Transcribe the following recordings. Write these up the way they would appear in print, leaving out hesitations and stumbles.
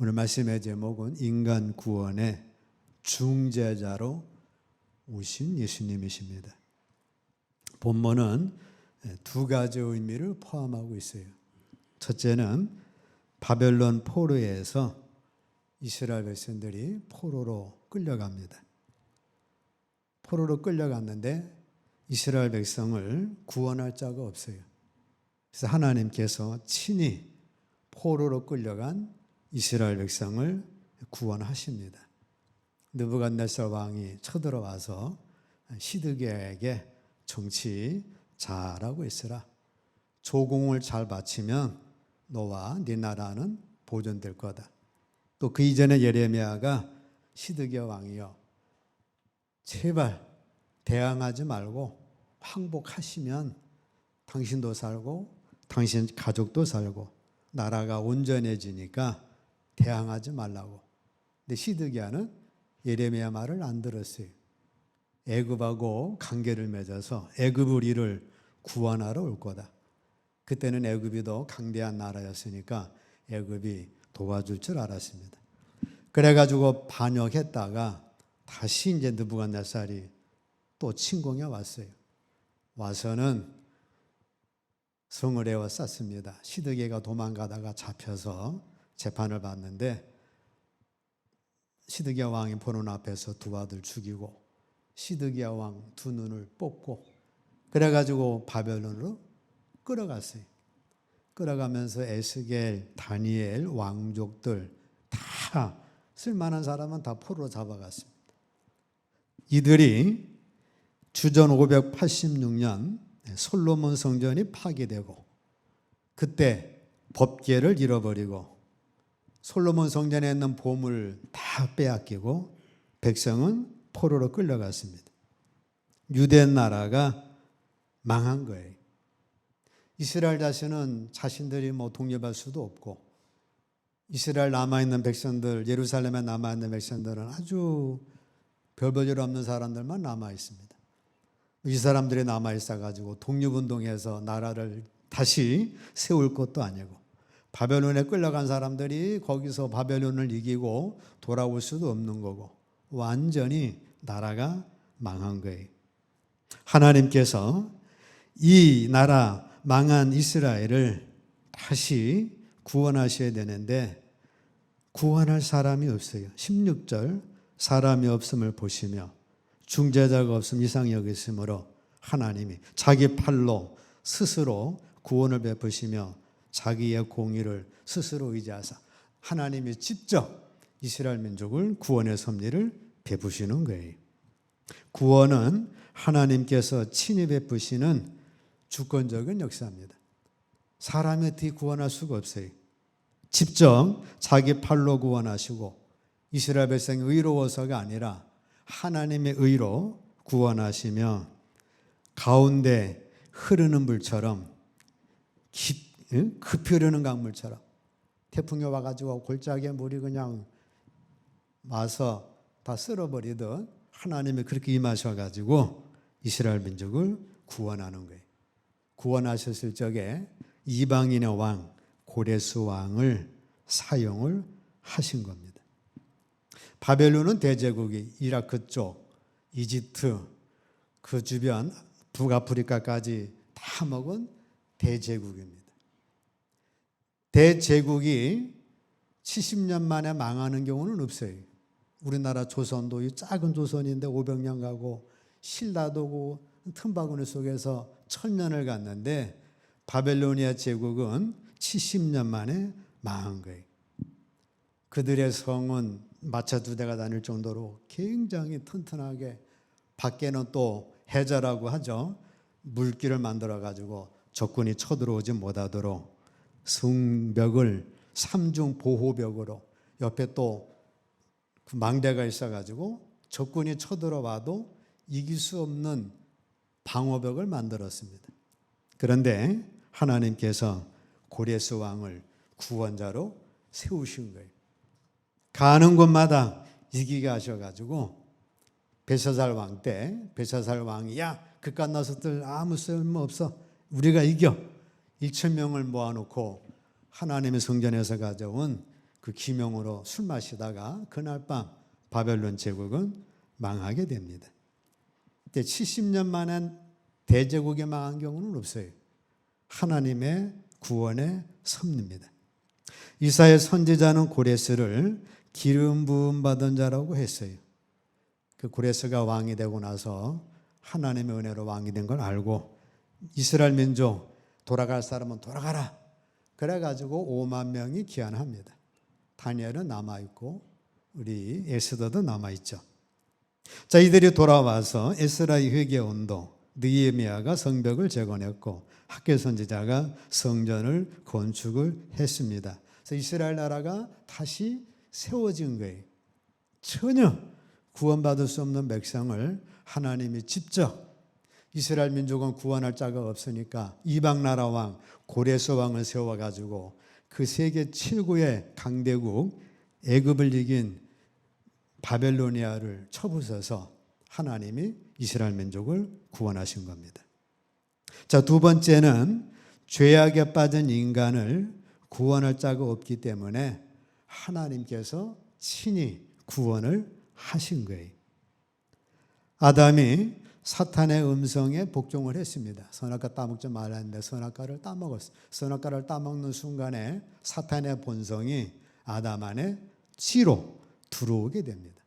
오늘 말씀의 제목은 인간 구원의 중재자로 오신 예수님이십니다. 본문은 두 가지 의미를 포함하고 있어요. 첫째는 바벨론 포로에서 이스라엘 백성들이 포로로 끌려갑니다. 포로로 끌려갔는데 이스라엘 백성을 구원할 자가 없어요. 그래서 하나님께서 친히 포로로 끌려간 이스라엘 백성을 구원하십니다. 느부갓네살 왕이 쳐들어와서 시드기야에게 정치 잘하고 있으라. 조공을 잘 바치면 너와 네 나라는 보존될 거다. 또 그 이전에 예레미야가 시드기야 왕이여 제발 대항하지 말고 항복하시면 당신도 살고 당신 가족도 살고 나라가 온전해지니까 대항하지 말라고. 근데 시드기야는 예레미야 말을 안 들었어요. 애굽하고 관계를 맺어서 애굽 우리를 구원하러 올 거다. 그때는 애굽이 더 강대한 나라였으니까 애굽이 도와줄 줄 알았습니다. 그래가지고 반역했다가 다시 이제 느부갓네살이 또 침공해 왔어요. 와서는 성을 에워쌌습니다. 시드기야가 도망가다가 잡혀서 재판을 받는데 시드기야 왕이 보는 앞에서 두 아들 죽이고 시드기야 왕 두 눈을 뽑고 그래가지고 바벨론으로 끌어갔어요. 끌어가면서 에스겔, 다니엘, 왕족들 다 쓸만한 사람은 다 포로로 잡아갔습니다. 이들이 주전 586년 솔로몬 성전이 파괴되고 그때 법궤를 잃어버리고 솔로몬 성전에 있는 보물 다 빼앗기고 백성은 포로로 끌려갔습니다. 유대 나라가 망한 거예요. 이스라엘 자신은 자신들이 독립할 수도 없고 이스라엘 남아있는 백성들, 예루살렘에 남아있는 백성들은 아주 별 볼 일 없는 사람들만 남아있습니다. 이 사람들이 남아있어가지고 독립운동해서 나라를 다시 세울 것도 아니고 바벨론에 끌려간 사람들이 거기서 바벨론을 이기고 돌아올 수도 없는 거고 완전히 나라가 망한 거예요. 하나님께서 이 나라 망한 이스라엘을 다시 구원하셔야 되는데 구원할 사람이 없어요. 16절 사람이 없음을 보시며 중재자가 없음 이상히 여기심으로 하나님이 자기 팔로 스스로 구원을 베푸시며 자기의 공의를 스스로 의지하사 하나님이 직접 이스라엘 민족을 구원의 섭리를 베푸시는 거예요. 구원은 하나님께서 친히 베푸시는 주권적인 역사입니다. 사람이 어떻게 구원할 수가 없어요. 직접 자기 팔로 구원하시고 이스라엘 백성이 의로워서가 아니라 하나님의 의로 구원하시며 가운데 흐르는 물처럼 급히 흐르는 강물처럼 태풍이 와가지고 골짜기에 물이 그냥 와서 다 쓸어버리듯 하나님이 그렇게 임하셔가지고 이스라엘 민족을 구원하는 거예요. 구원하셨을 적에 이방인의 왕 고레스 왕을 사용을 하신 겁니다. 바벨론은 대제국이 이라크 쪽, 이집트, 그 주변 북아프리카까지 다 먹은 대제국입니다. 대제국이 70년 만에 망하는 경우는 없어요. 우리나라 조선도 이 작은 조선인데 500년 가고 신라도고 틈바구니 속에서 1000년을 갔는데 바벨로니아 제국은 70년 만에 망한 거예요. 그들의 성은 마차 2대가 다닐 정도로 굉장히 튼튼하게 밖에는 또 해저라고 하죠. 물길을 만들어 가지고 적군이 쳐들어오지 못하도록 성벽을 3중 보호벽으로 옆에 또 그 망대가 있어 가지고 적군이 쳐들어와도 이길 수 없는 방어벽을 만들었습니다. 그런데 하나님께서 고레스 왕을 구원자로 세우신 거예요. 가는 곳마다 이기게 하셔가지고 벨사살 왕 때 벨사살 왕이 야 그깟 녀석들 아무 쓸모 없어 우리가 이겨 1,000명을 모아놓고 하나님의 성전에서 가져온 그 기명으로 술 마시다가 그날 밤 바벨론 제국은 망하게 됩니다. 그때 70년 만에 대제국이 망한 경우는 없어요. 하나님의 구원의 섭리입니다. 이사야 선지자는 고레스를 기름 부음 받은 자라고 했어요. 그 고레스가 왕이 되고 나서 하나님의 은혜로 왕이 된 걸 알고 이스라엘 민족 돌아갈 사람은 돌아가라. 그래가지고 5만 명이 귀환합니다. 다니엘은 남아있고 우리 에스더도 남아있죠. 자, 이들이 돌아와서 에스라의 회개 운동, 느헤미야가 성벽을 재건했고 학개 선지자가 성전을 건축을 했습니다. 그래서 이스라엘 나라가 다시 세워진 거예요. 전혀 구원받을 수 없는 백성을 하나님이 직접, 이스라엘 민족은 구원할 자가 없으니까 이방 나라 왕 고레스 왕을 세워가지고 그 세계 최고의 강대국 애굽을 이긴 바벨로니아를 쳐부숴서 하나님이 이스라엘 민족을 구원하신 겁니다. 자, 두 번째는 죄악에 빠진 인간을 구원할 자가 없기 때문에 하나님께서 친히 구원을 하신 거예요. 아담이 사탄의 음성에 복종을 했습니다. 선악과 따먹지 말라는데 선악과를 따먹었어요. 선악과를 따먹는 순간에 사탄의 본성이 아담 안에 씨로 들어오게 됩니다.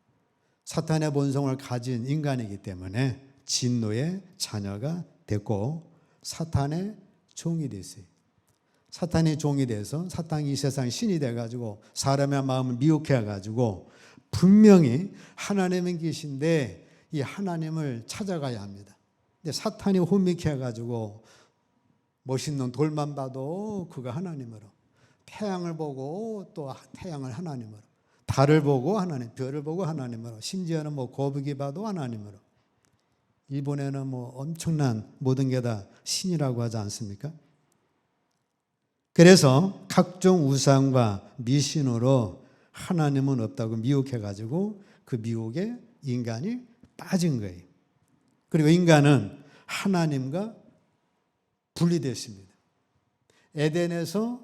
사탄의 본성을 가진 인간이기 때문에 진노의 자녀가 됐고 사탄의 종이 됐어요. 사탄의 종이 돼서 사탄이 이 세상 신이 돼가지고 사람의 마음을 미혹해가지고 분명히 하나님은 계신데 이 하나님을 찾아가야 합니다. 근데 사탄이 혼미해가지고 멋있는 돌만 봐도 그가 하나님으로, 태양을 보고 또 태양을 하나님으로, 달을 보고 하나님, 별을 보고 하나님으로, 심지어는 뭐 거북이 봐도 하나님으로. 일본에는 뭐 엄청난 모든 게 다 신이라고 하지 않습니까? 그래서 각종 우상과 미신으로 하나님은 없다고 미혹해가지고 그 미혹에 인간이 빠진 거예요. 그리고 인간은 하나님과 분리됐습니다. 에덴에서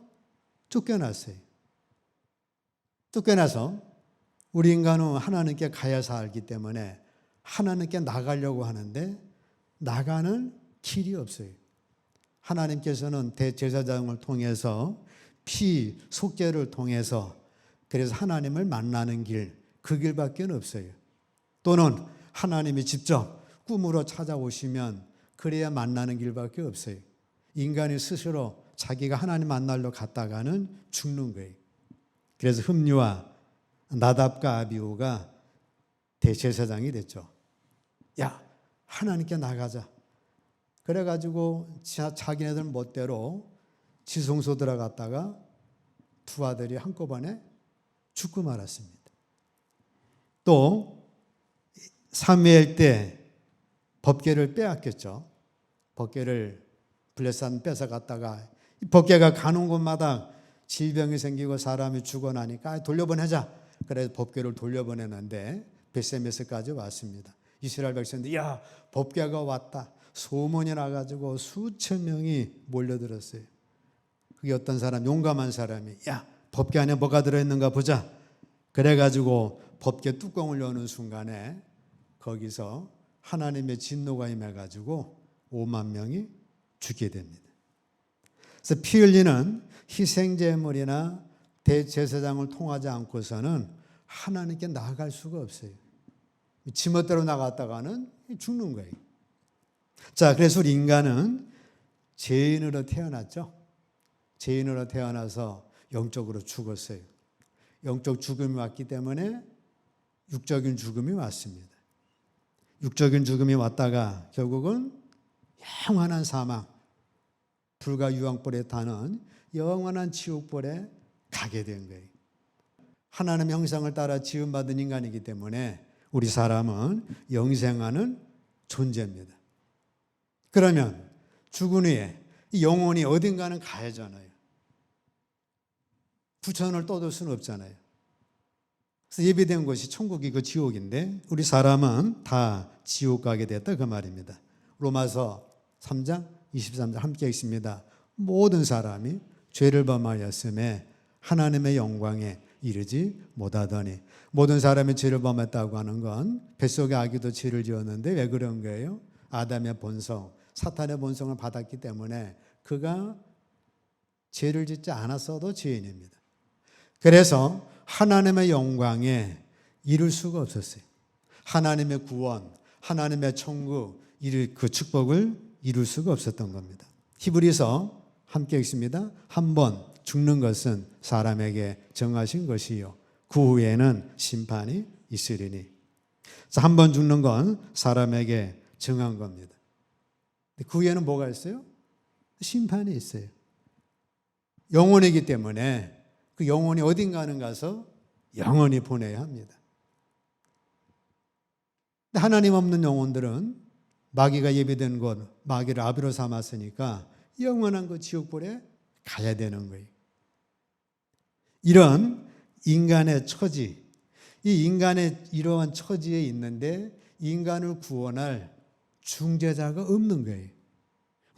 쫓겨났어요. 쫓겨나서 우리 인간은 하나님께 가야 살기 때문에 하나님께 나가려고 하는데 나가는 길이 없어요. 하나님께서는 대제사장을 통해서 피 속죄를 통해서 그래서 하나님을 만나는 길, 그 길밖에 없어요. 또는 하나님이 직접 꿈으로 찾아오시면 그래야 만나는 길밖에 없어요. 인간이 스스로 자기가 하나님 만나러 갔다가는 죽는 거예요. 그래서 흠리와 나답과 아비후가 대제사장이 됐죠. 야, 하나님께 나가자. 그래가지고 자기네들 멋대로 지성소 들어갔다가 두 아들이 한꺼번에 죽고 말았습니다. 또 사무엘 때 법궤를 빼앗겼죠. 법궤를 블레셋 뺏어갔다가 법궤가 가는 곳마다 질병이 생기고 사람이 죽어나니까 돌려보내자. 그래서 법궤를 돌려보내는데 베세메스까지 왔습니다. 이스라엘 백성들 야 법궤가 왔다. 소문이 나가지고 수천 명이 몰려들었어요. 그게 어떤 사람, 용감한 사람이 야 법궤 안에 뭐가 들어있는가 보자. 그래가지고 법궤 뚜껑을 여는 순간에 거기서 하나님의 진노가 임해가지고 5만 명이 죽게 됩니다. 그래서 피 흘리는 희생제물이나 대제사장을 통하지 않고서는 하나님께 나아갈 수가 없어요. 지멋대로 나갔다가는 죽는 거예요. 자, 그래서 우리 인간은 죄인으로 태어났죠. 죄인으로 태어나서 영적으로 죽었어요. 영적 죽음이 왔기 때문에 육적인 죽음이 왔습니다. 육적인 죽음이 왔다가 결국은 영원한 사망, 불과 유황불에 타는 영원한 지옥불에 가게 된 거예요. 하나님의 형상을 따라 지음받은 인간이기 때문에 우리 사람은 영생하는 존재입니다. 그러면 죽은 후에 영혼이 어딘가는 가야잖아요. 부천을 떠들 수는 없잖아요. 그래서 예비된 곳이 천국이고 지옥인데 우리 사람은 다 지옥 가게 됐다 그 말입니다. 로마서 3장 23절 함께 있습니다. 모든 사람이 죄를 범하였음에 하나님의 영광에 이르지 못하더니. 모든 사람이 죄를 범했다고 하는 건 뱃속의 아기도 죄를 지었는데 왜 그런 거예요? 아담의 본성, 사탄의 본성을 받았기 때문에 그가 죄를 짓지 않았어도 죄인입니다. 그래서 하나님의 영광에 이룰 수가 없었어요. 하나님의 구원, 하나님의 천국, 그 축복을 이룰 수가 없었던 겁니다. 히브리서 함께 읽습니다. 한 번 죽는 것은 사람에게 정하신 것이요 그 후에는 심판이 있으리니. 한 번 죽는 건 사람에게 정한 겁니다. 그 후에는 뭐가 있어요? 심판이 있어요. 영혼이기 때문에 그 영혼이 어딘가는 가서 영원히 보내야 합니다. 하나님 없는 영혼들은 마귀가 예비된 곳, 마귀를 아비로 삼았으니까 영원한 그 지옥불에 가야 되는 거예요. 이런 인간의 처지, 이 인간의 이러한 처지에 있는데 인간을 구원할 중재자가 없는 거예요.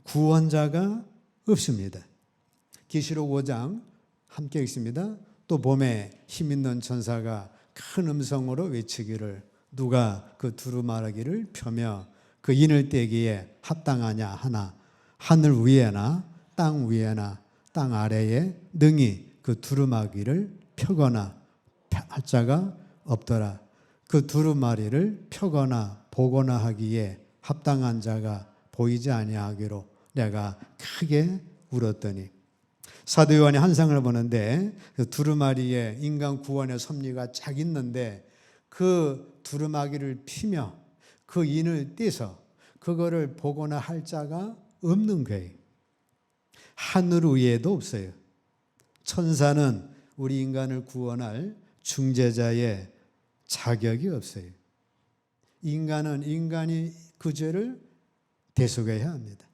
구원자가 없습니다. 계시록 5장 함께 읽습니다. 또 봄에 힘있는 천사가 큰 음성으로 외치기를 누가 그 두루마리를 펴며 그 인을 떼기에 합당하냐 하나 하늘 위에나 땅 위에나 땅 아래에 능히 그 두루마리를 펴거나 할 자가 없더라. 그 두루마리를 펴거나 보거나 하기에 합당한 자가 보이지 아니하기로 내가 크게 울었더니. 사도 요한이 환상을 보는데 그 두루마리에 인간 구원의 섭리가 쫙 있는데 그 두루마기를 피며 그 인을 떼서 그거를 보거나 할 자가 없는 거예요. 하늘 위에도 없어요. 천사는 우리 인간을 구원할 중재자의 자격이 없어요. 인간은 인간이 그 죄를 대속해야 합니다.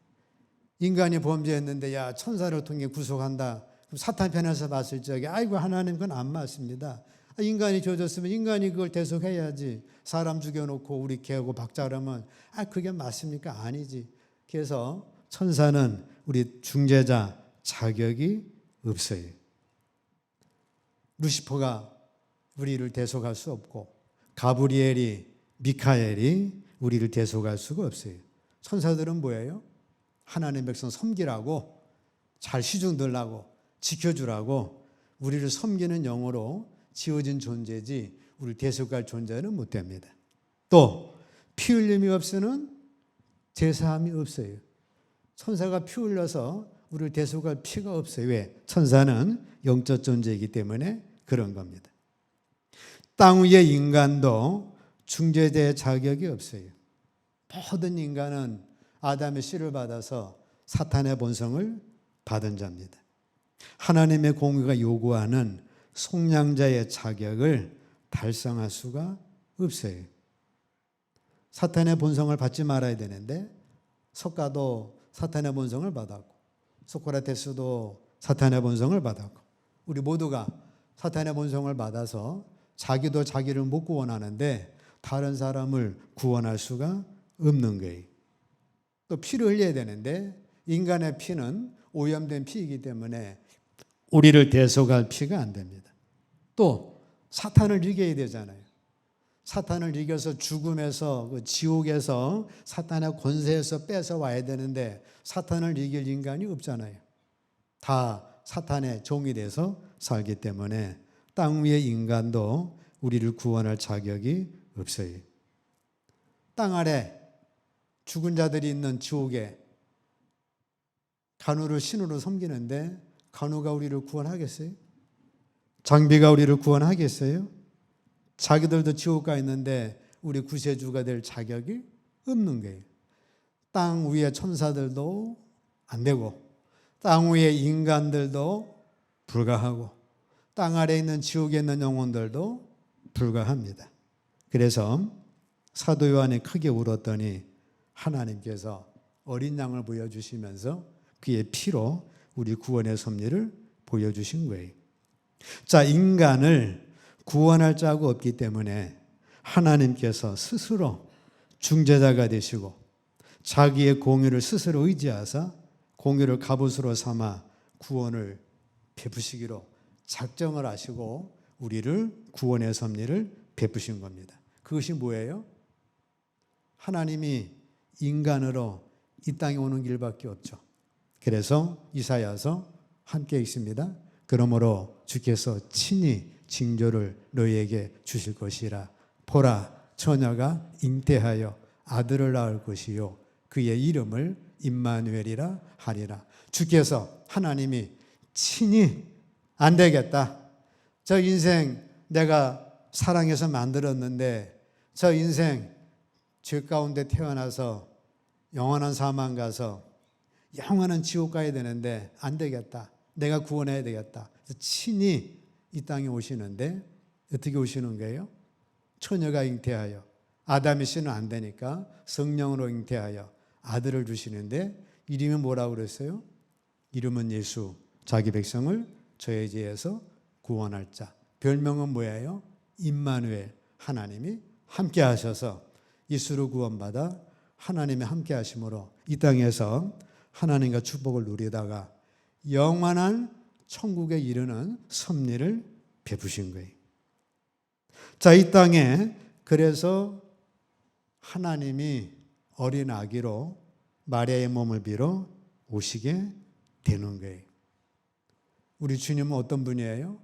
인간이 범죄했는데 야 천사를 통해 구속한다. 사탄 편에서 봤을 적에 아이고 하나님 그건 안 맞습니다. 인간이 죄졌으면 인간이 그걸 대속해야지. 사람 죽여놓고 우리 개하고 박자라면 그게 맞습니까? 아니지. 그래서 천사는 우리 중재자 자격이 없어요. 루시퍼가 우리를 대속할 수 없고 가브리엘이 미카엘이 우리를 대속할 수가 없어요. 천사들은 뭐예요? 하나님의 백성 섬기라고 잘 시중들라고 지켜주라고 우리를 섬기는 영으로 지어진 존재지 우리를 대속할 존재는 못 됩니다. 또 피 흘림이 없으면 제사함이 없어요. 천사가 피 흘려서 우리를 대속할 피가 없어요. 왜? 천사는 영적 존재이기 때문에 그런 겁니다. 땅 위의 인간도 중재자의 자격이 없어요. 모든 인간은 아담의 씨를 받아서 사탄의 본성을 받은 자입니다. 하나님의 공의가 요구하는 속량자의 자격을 달성할 수가 없어요. 사탄의 본성을 받지 말아야 되는데 석가도 사탄의 본성을 받았고 소크라테스도 사탄의 본성을 받았고 우리 모두가 사탄의 본성을 받아서 자기도 자기를 못 구원하는데 다른 사람을 구원할 수가 없는 거예요. 또 피를 흘려야 되는데 인간의 피는 오염된 피이기 때문에 우리를 대속할 피가 안 됩니다. 또 사탄을 이겨야 되잖아요. 사탄을 이겨서 죽음에서 그 지옥에서 사탄의 권세에서 뺏어와야 되는데 사탄을 이길 인간이 없잖아요. 다 사탄의 종이 돼서 살기 때문에 땅 위의 인간도 우리를 구원할 자격이 없어요. 땅 아래 죽은 자들이 있는 지옥에 간우를 신으로 섬기는데 간우가 우리를 구원하겠어요? 장비가 우리를 구원하겠어요? 자기들도 지옥 가 있는데 우리 구세주가 될 자격이 없는 거예요. 땅 위의 천사들도 안 되고 땅 위의 인간들도 불가하고 땅 아래에 있는 지옥에 있는 영혼들도 불가합니다. 그래서 사도 요한이 크게 울었더니 하나님께서 어린 양을 보여주시면서 그의 피로 우리 구원의 섭리를 보여주신 거예요. 자, 인간을 구원할 자가 없기 때문에 하나님께서 스스로 중재자가 되시고 자기의 공의를 스스로 의지하사 공의를 갑옷으로 삼아 구원을 베푸시기로 작정을 하시고 우리를 구원의 섭리를 베푸신 겁니다. 그것이 뭐예요? 하나님이 인간으로 이 땅에 오는 길밖에 없죠. 그래서 이사야서 함께 읽습니다. 그러므로 주께서 친히 징조를 너희에게 주실 것이라. 보라, 처녀가 잉태하여 아들을 낳을 것이요 그의 이름을 임마누엘이라 하리라. 주께서, 하나님이 친히 안 되겠다. 저 인생 내가 사랑해서 만들었는데 저 인생 죄 가운데 태어나서 영원한 사망 가서 영원한 지옥 가야 되는데 안 되겠다. 내가 구원해야 되겠다. 그래서 친히 이 땅에 오시는데 어떻게 오시는 거예요? 처녀가 잉태하여, 아담의 씨는 안 되니까 성령으로 잉태하여 아들을 주시는데 이름이 뭐라고 그랬어요? 이름은 예수, 자기 백성을 저의 죄에서 구원할 자. 별명은 뭐예요? 임마누엘, 하나님이 함께 하셔서 예수로 구원받아 하나님이 함께 하심으로 이 땅에서 하나님과 축복을 누리다가 영원한 천국에 이르는 섭리를 베푸신 거예요. 자, 이 땅에 그래서 하나님이 어린 아기로 마리아의 몸을 빌어 오시게 되는 거예요. 우리 주님은 어떤 분이에요?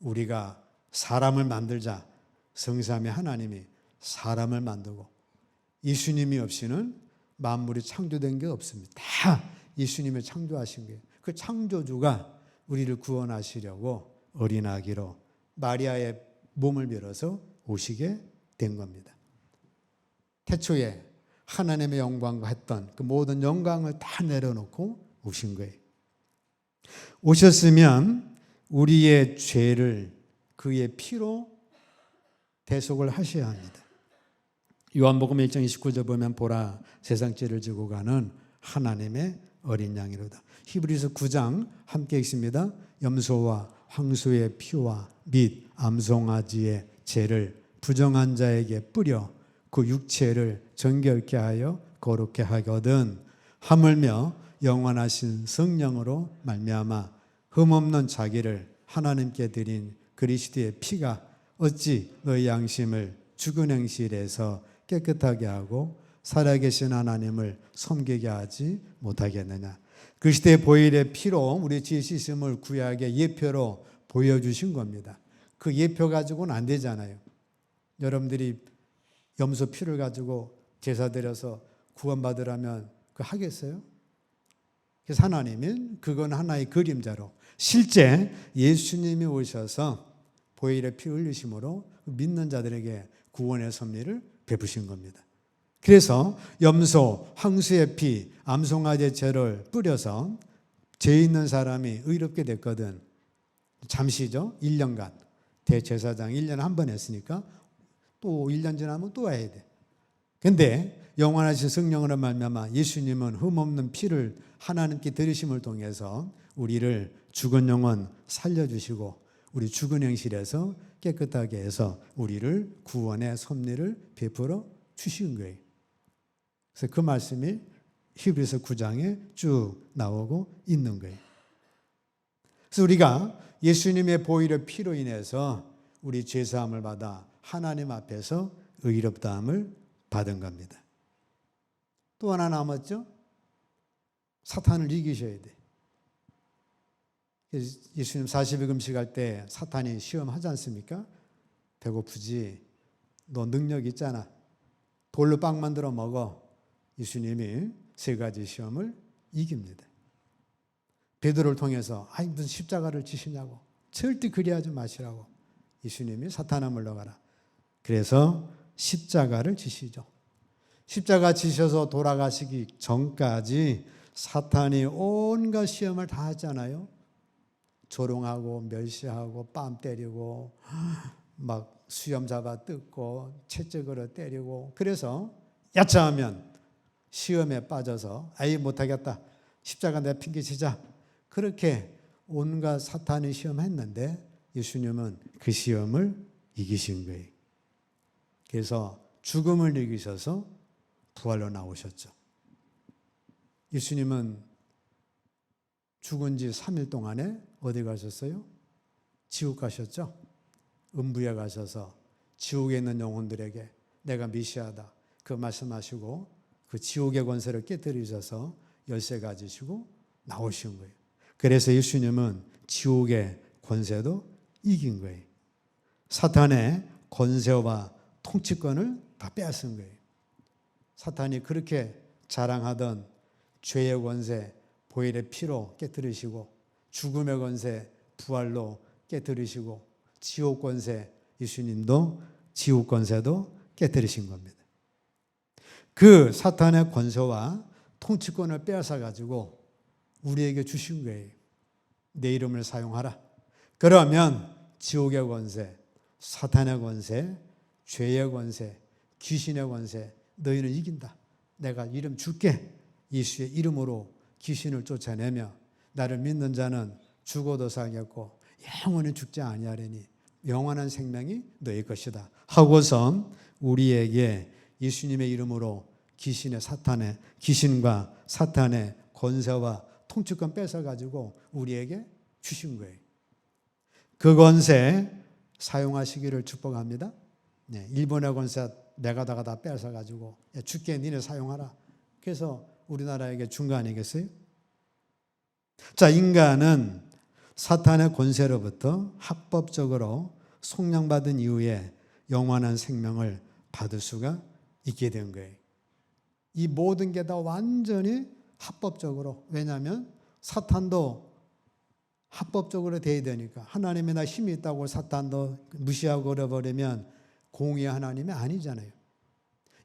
우리가 사람을 만들자, 성삼위 하나님이 사람을 만들고 예수님이 없이는 만물이 창조된 게 없습니다. 다 예수님이 창조하신 거예요. 그 창조주가 우리를 구원하시려고 어린 아기로 마리아의 몸을 빌어서 오시게 된 겁니다. 태초에 하나님의 영광과 했던 그 모든 영광을 다 내려놓고 오신 거예요. 오셨으면 우리의 죄를 그의 피로 대속을 하셔야 합니다. 요한복음 1장 29절 보면 보라 세상 죄를 지고 가는 하나님의 어린 양이로다. 히브리서 9장 함께 읽습니다. 염소와 황소의 피와 및 암송아지의 죄를 부정한 자에게 뿌려 그 육체를 정결케 하여 거룩케 하거든 하물며 영원하신 성령으로 말미암아 흠없는 자기를 하나님께 드린 그리스도의 피가 어찌 너희 양심을 죽은 행실에서 깨끗하게 하고 살아계신 하나님을 섬기게 하지 못하겠느냐. 그리스도의 보혈의 피로 우리 죄 씻음을 구약의 예표로 보여주신 겁니다. 그 예표 가지고는 안 되잖아요. 여러분들이 염소 피를 가지고 제사 드려서 구원받으라면 그거 하겠어요? 그래서 하나님은 그건 하나의 그림자로 실제 예수님이 오셔서 보혈의 피 흘리심으로 믿는 자들에게 구원의 섭리를 베푸신 겁니다. 그래서 염소, 황소의 피, 암송아지의 죄를 뿌려서 죄 있는 사람이 의롭게 됐거든. 잠시죠. 1년간. 대제사장 1년에 한 번 했으니까 또 1년 지나면 또 해야 돼. 근데 영원하신 성령으로 말미암아 예수님은 흠없는 피를 하나님께 드리심을 통해서 우리를 죽은 영혼 살려주시고 우리 죽은 행실에서 깨끗하게 해서 우리를 구원의 섭리를 베풀어 주신 거예요. 그래서 그 말씀이 히브리서 9장에 쭉 나오고 있는 거예요. 그래서 우리가 예수님의 보혈의 피로 인해서 우리 죄사함을 받아 하나님 앞에서 의롭다함을 받은 겁니다. 또 하나 남았죠? 사탄을 이기셔야 돼. 예수님 40일 금식할 때 사탄이 시험하지 않습니까? 배고프지? 너 능력 있잖아. 돌로 빵 만들어 먹어. 예수님이 3가지 시험을 이깁니다. 베드로를 통해서 아이 무슨 십자가를 지시냐고. 절대 그리하지 마시라고. 예수님이 사탄아 물러가라. 그래서 십자가를 지시죠. 십자가 지셔서 돌아가시기 전까지 사탄이 온갖 시험을 다 했잖아요. 조롱하고 멸시하고 뺨 때리고 막 수염 잡아 뜯고 채찍으로 때리고 그래서 야차하면 시험에 빠져서 아이 못하겠다. 십자가 내가 핑계치자. 그렇게 온갖 사탄이 시험했는데 예수님은 그 시험을 이기신 거예요. 그래서 죽음을 이기셔서 부활로 나오셨죠. 예수님은 죽은 지 3일 동안에 어디 가셨어요? 지옥 가셨죠. 음부에 가셔서 지옥에 있는 영혼들에게 내가 미시하다 그 말씀하시고 그 지옥의 권세를 깨뜨리셔서 열쇠 가지시고 나오신 거예요. 그래서 예수님은 지옥의 권세도 이긴 거예요. 사탄의 권세와 통치권을 다 빼앗은 거예요. 사탄이 그렇게 자랑하던 죄의 권세 보혈의 피로 깨뜨리시고 죽음의 권세 부활로 깨뜨리시고 지옥 권세 예수님도 지옥 권세도 깨뜨리신 겁니다. 그 사탄의 권세와 통치권을 빼앗아 가지고 우리에게 주신 거예요. 내 이름을 사용하라. 그러면 지옥의 권세, 사탄의 권세, 죄의 권세, 귀신의 권세 너희는 이긴다. 내가 이름 줄게. 예수의 이름으로 귀신을 쫓아내며 나를 믿는 자는 죽어도 살겠고 영원히 죽지 아니하리니 영원한 생명이 너희 것이다 하고서 우리에게 예수님의 이름으로 귀신과 사탄의 권세와 통치권 뺏어가지고 우리에게 주신 거예요. 그 권세 사용하시기를 축복합니다. 일본의 권세 내가 다 뺏어가지고 줄게 니네 사용하라. 그래서 우리나라에게 준 거 아니겠어요? 자, 인간은 사탄의 권세로부터 합법적으로 속량받은 이후에 영원한 생명을 받을 수가 있게 된 거예요. 이 모든 게 다 완전히 합법적으로, 왜냐하면 사탄도 합법적으로 돼야 되니까. 하나님이 나 힘이 있다고 사탄도 무시하고 그래버리면 공의의 하나님이 아니잖아요.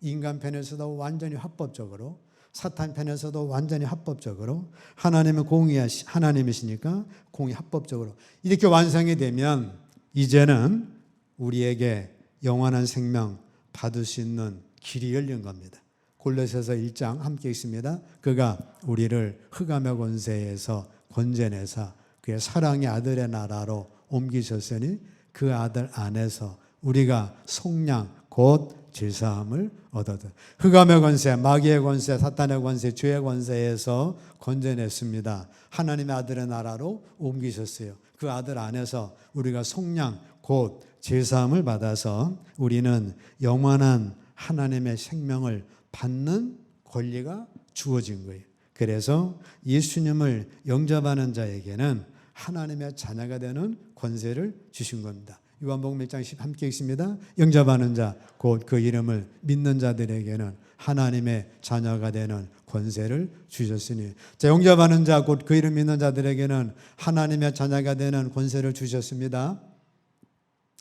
인간 편에서도 완전히 합법적으로, 사탄 편에서도 완전히 합법적으로, 하나님은 공의의 하나님이시니까 공의 합법적으로 이렇게 완성이 되면 이제는 우리에게 영원한 생명 받을 수 있는 길이 열린 겁니다. 골로새서 1장 함께 있습니다. 그가 우리를 흑암의 권세에서 건져내사 그의 사랑의 아들의 나라로 옮기셨으니 그 아들 안에서 우리가 속량 곧 질사함을 얻어든 흑암의 권세, 마귀의 권세, 사탄의 권세, 죄의 권세에서 건져냈습니다. 하나님의 아들의 나라로 옮기셨어요. 그 아들 안에서 우리가 속량 곧 질사함을 받아서 우리는 영원한 하나님의 생명을 받는 권리가 주어진 거예요. 그래서 예수님을 영접하는 자에게는 하나님의 자녀가 되는 권세를 주신 겁니다. 요한복음 1장 10 함께 있습니다. 영접하는 자 곧 그 이름을 믿는 자들에게는 하나님의 자녀가 되는 권세를 주셨으니, 자, 영접하는 자 곧 그 이름 믿는 자들에게는 하나님의 자녀가 되는 권세를 주셨습니다.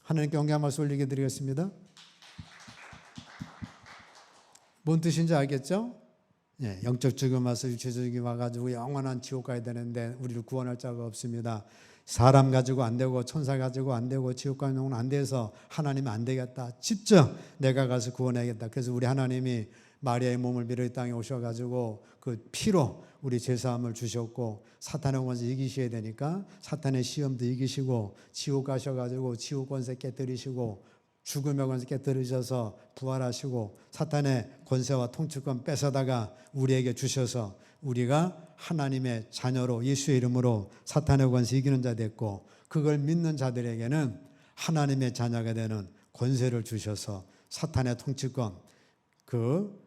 하나님께 영광 말씀 올리게 드리겠습니다. 뭔 뜻인지 알겠죠? 예, 영적 죽음 와서 육체적 죽음 와가지고 영원한 지옥 가야 되는데 우리를 구원할 자가 없습니다. 사람 가지고 안 되고 천사 가지고 안 되고 지옥 가는 영혼 안 돼서 하나님은 안 되겠다. 직접 내가 가서 구원해야겠다. 그래서 우리 하나님이 마리아의 몸을 빌어 이 땅에 오셔가지고 그 피로 우리 제사함을 주셨고 사탄의 권세 이기셔야 되니까 사탄의 시험도 이기시고 지옥 가셔가지고 지옥 권세 깨뜨리시고 죽음의 권세 깨뜨리셔서 부활하시고 사탄의 권세와 통치권 뺏어다가 우리에게 주셔서 우리가 하나님의 자녀로 예수의 이름으로 사탄의 권세 이기는 자 됐고, 그걸 믿는 자들에게는 하나님의 자녀가 되는 권세를 주셔서 사탄의 통치권, 그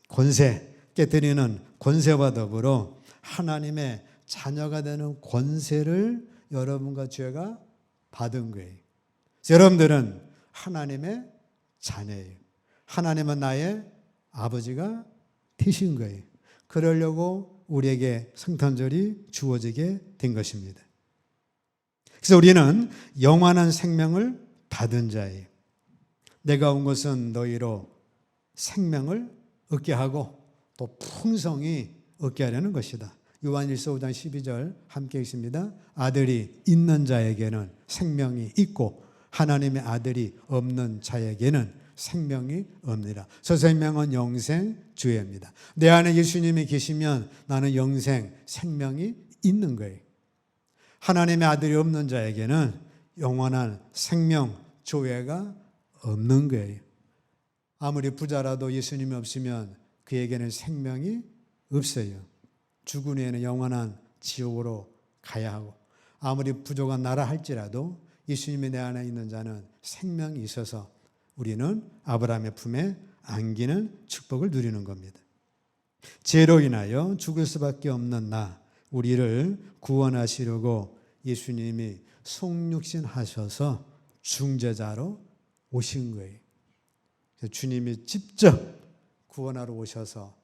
권세 깨뜨리는 권세와 더불어 하나님의 자녀가 되는 권세를 여러분과 제가 받은 거예요. 여러분들은 하나님의 자녀예요. 하나님은 나의 아버지가 되신 거예요. 그러려고 우리에게 성탄절이 주어지게 된 것입니다. 그래서 우리는 영원한 생명을 받은 자예요. 내가 온 것은 너희로 생명을 얻게 하고 또 풍성히 얻게 하려는 것이다. 요한일서 5장 12절 함께 있습니다. 아들이 있는 자에게는 생명이 있고 하나님의 아들이 없는 자에게는 생명이 없느니라. 저 생명은 영생 주예입니다. 내 안에 예수님이 계시면 나는 영생 생명이 있는 거예요. 하나님의 아들이 없는 자에게는 영원한 생명 조회가 없는 거예요. 아무리 부자라도 예수님이 없으면 그에게는 생명이 없어요. 죽은 후에는 영원한 지옥으로 가야 하고, 아무리 부족한 나라 할지라도 예수님이 내 안에 있는 자는 생명이 있어서 우리는 아브라함의 품에 안기는 축복을 누리는 겁니다. 죄로 인하여 죽을 수밖에 없는 우리를 구원하시려고 예수님이 속육신 하셔서 중재자로 오신 거예요. 주님이 직접 구원하러 오셔서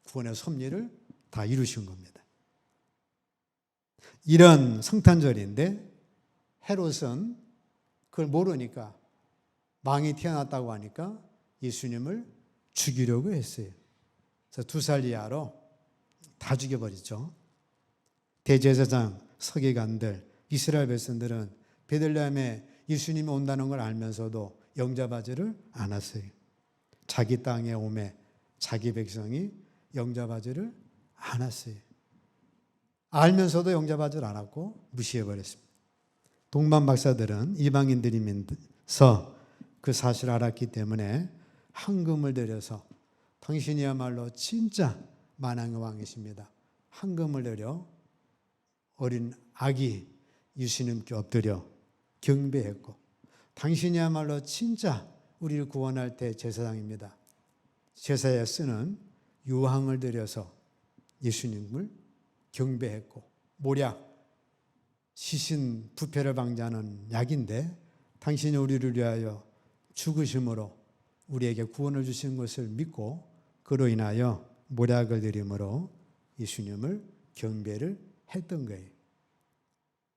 구원의 섭리를 다 이루신 겁니다. 이런 성탄절인데 헤롯은 그걸 모르니까, 망이 태어났다고 하니까 예수님을 죽이려고 했어요. 그래서 2살 이하로 다 죽여버렸죠. 대제사장, 서기관들, 이스라엘 백성들은 베들레헴에 예수님이 온다는 걸 알면서도 영접하지를 않았어요. 자기 땅에 오매 자기 백성이 영접하지를 않았어요. 알면서도 영접하지 않았고 무시해버렸습니다. 동방 박사들은 이방인들이면서 그 사실을 알았기 때문에 헌금을 드려서 당신이야말로 진짜 만왕의 왕이십니다. 헌금을 드려 어린 아기 예수님께 엎드려 경배했고, 당신이야말로 진짜 우리를 구원할 때 제사장입니다. 제사에 쓰는 유황을 드려서 예수님을 경배했고, 모략, 시신 부패를 방지하는 약인데 당신이 우리를 위하여 죽으심으로 우리에게 구원을 주신 것을 믿고 그로 인하여 모략을 드림으로 예수님을 경배를 했던 거예요.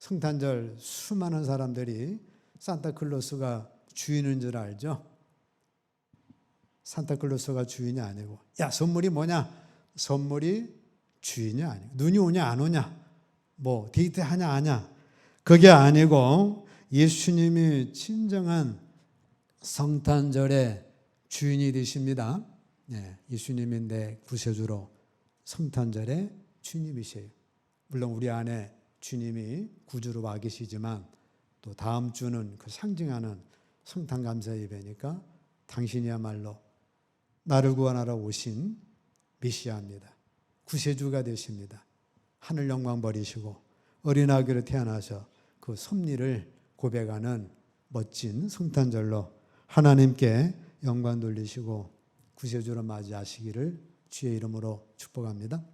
성탄절 수많은 사람들이 산타클로스가 주인인 줄 알죠? 산타클로스가 주인이 아니고, 야, 선물이 뭐냐? 선물이 주인이 아니고, 눈이 오냐 안 오냐, 뭐 데이트하냐 안 하냐, 그게 아니고 예수님이 진정한 성탄절의 주인이 되십니다. 예수님이 내 구세주로 성탄절의 주님이세요. 물론 우리 안에 주님이 구주로 와 계시지만 또 다음 주는 그 상징하는 성탄 감사 예배니까 당신이야말로 나를 구원하러 오신 메시아입니다. 구세주가 되십니다. 하늘 영광 버리시고 어린아기로 태어나서 그 섭리를 고백하는 멋진 성탄절로 하나님께 영광 돌리시고 구세주로 맞이하시기를 주의 이름으로 축복합니다.